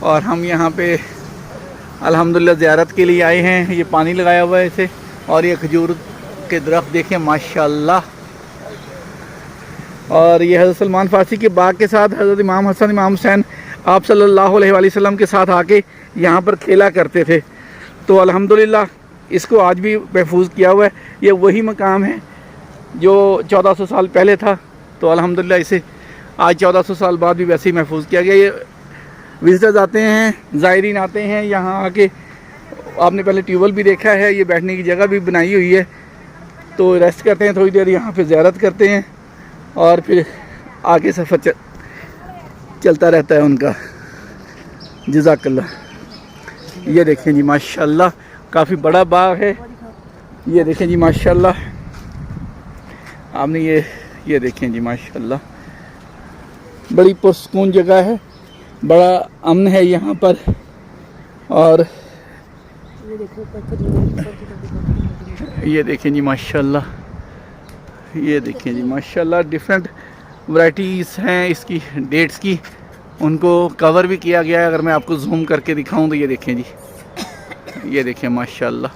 और हम यहाँ पे अल्हम्दुलिल्लाह ज़ियारत के लिए आए हैं। ये पानी लगाया हुआ है इसे, और ये खजूर के दरख्त देखें माशाल्लाह। और ये हज़रत सलमान फ़ारसी के बाग के साथ हज़रत इमाम हसन इमाम हुसैन आप सल्लल्लाहु अलैहि वसल्लम के साथ आके यहाँ पर खेला करते थे। तो अल्हम्दुलिल्लाह इसको आज भी महफूज किया हुआ है। ये वही मकाम है जो 1400 साल पहले था। तो अल्हम्दुलिल्लाह इसे आज 1400 साल बाद भी वैसे ही महफूज किया गया। ये विजिटर्स आते हैं, ज़ायरीन आते हैं यहाँ आके। आपने पहले ट्यूबवेल भी देखा है, ये बैठने की जगह भी बनाई हुई है। तो रेस्ट करते हैं थोड़ी देर, यहाँ पे ज़ियारत करते हैं और फिर आगे सफ़र चलता रहता है उनका। जज़ाकल्लाह। ये देखें जी माशाल्लाह, काफ़ी बड़ा बाग है। ये देखें जी माशाल्लाह, आपने ये देखें जी माशाल्लाह, बड़ी पुरसकून जगह है, बड़ा अमन है यहाँ पर। और ये देखें जी माशाल्लाह, ये देखें जी माशाल्लाह, डिफरेंट वैराइटीज़ हैं इसकी डेट्स की, उनको कवर भी किया गया है। अगर मैं आपको जूम करके दिखाऊं तो ये देखें जी, ये देखें माशाल्लाह,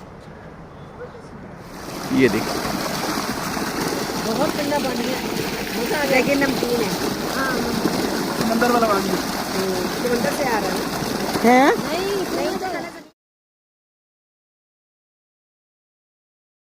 ये देखें बहुत ठंडा पानी है, मजा आ गया। लेकिन नमकीन है। हाँ, समंदर वाला पानी समंदर से आ रहा है। हैं? नहीं